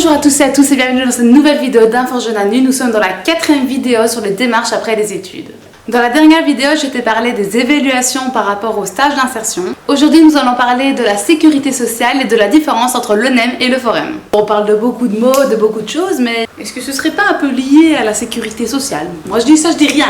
Bonjour à tous et à tous et bienvenue dans cette nouvelle vidéo d'Info Jeune à Nu. Nous sommes dans la 4e vidéo sur les démarches après les études. Dans la dernière vidéo, je t'ai parlé des évaluations par rapport au stage d'insertion. Aujourd'hui, nous allons parler de la sécurité sociale et de la différence entre l'ONEM et le Forum. On parle de beaucoup de mots, de beaucoup de choses, mais est-ce que ce serait pas un peu lié à la sécurité sociale? Moi, je dis ça, je dis rien.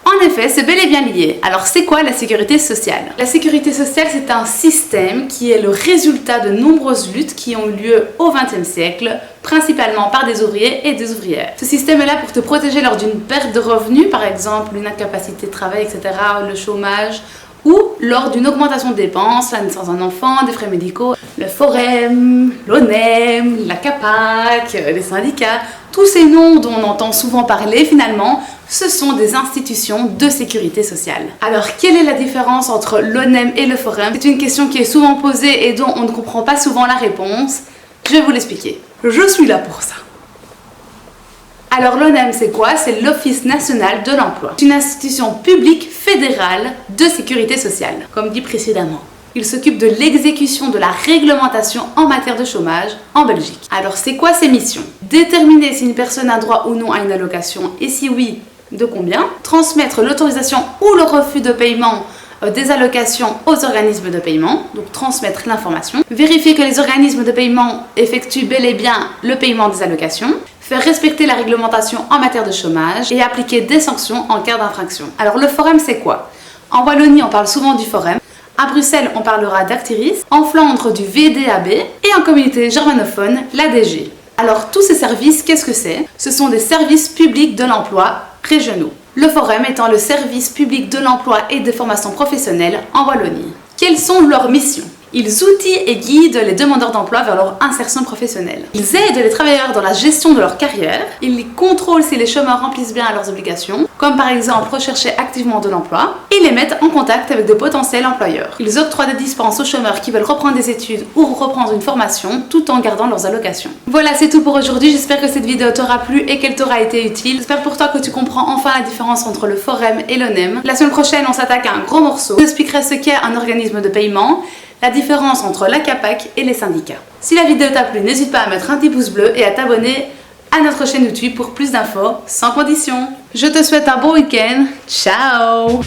En effet, c'est bel et bien lié. Alors, c'est quoi la sécurité sociale? La sécurité sociale, c'est un système qui est le résultat de nombreuses luttes qui ont eu lieu au XXe siècle, principalement par des ouvriers et des ouvrières. Ce système est là pour te protéger lors d'une perte de revenus, par exemple une incapacité de travail, etc., le chômage, ou lors d'une augmentation de dépenses, la naissance d'un enfant, des frais médicaux. Le Forum, l'ONEM, la CAPAC, les syndicats, tous ces noms dont on entend souvent parler finalement, ce sont des institutions de sécurité sociale. Alors, quelle est la différence entre l'ONEM et le Forum? C'est une question qui est souvent posée et dont on ne comprend pas souvent la réponse. Je vais vous l'expliquer. Je suis là pour ça. Alors l'ONEM, c'est quoi? C'est l'Office national de l'emploi. C'est une institution publique fédérale de sécurité sociale, comme dit précédemment. Il s'occupe de l'exécution de la réglementation en matière de chômage en Belgique. Alors c'est quoi ses missions? Déterminer si une personne a droit ou non à une allocation et si oui, de combien. Transmettre l'autorisation ou le refus de paiement des allocations aux organismes de paiement, donc transmettre l'information. Vérifier que les organismes de paiement effectuent bel et bien le paiement des allocations. Faire respecter la réglementation en matière de chômage et appliquer des sanctions en cas d'infraction. Alors le Forum, c'est quoi? En Wallonie, on parle souvent du Forum. À Bruxelles, on parlera d'Actiris. En Flandre, du VDAB. Et en communauté germanophone, l'ADG. Alors tous ces services, qu'est-ce que c'est? Ce sont des services publics de l'emploi régionaux. Le Forum étant le service public de l'emploi et des formations professionnelles en Wallonie. Quelles sont leurs missions? Ils outillent et guident les demandeurs d'emploi vers leur insertion professionnelle. Ils aident les travailleurs dans la gestion de leur carrière. Ils contrôlent si les chômeurs remplissent bien leurs obligations, comme par exemple rechercher activement de l'emploi, et les mettent en contact avec de potentiels employeurs. Ils octroient des dispenses aux chômeurs qui veulent reprendre des études ou reprendre une formation tout en gardant leurs allocations. Voilà, c'est tout pour aujourd'hui. J'espère que cette vidéo t'aura plu et qu'elle t'aura été utile. J'espère pour toi que tu comprends enfin la différence entre le Forum et l'ONEM. La semaine prochaine, on s'attaque à un gros morceau. Je t'expliquerai ce qu'est un organisme de paiement, la différence entre la CAPAC et les syndicats. Si la vidéo t'a plu, n'hésite pas à mettre un petit pouce bleu et à t'abonner à notre chaîne YouTube pour plus d'infos sans condition. Je te souhaite un bon week-end. Ciao!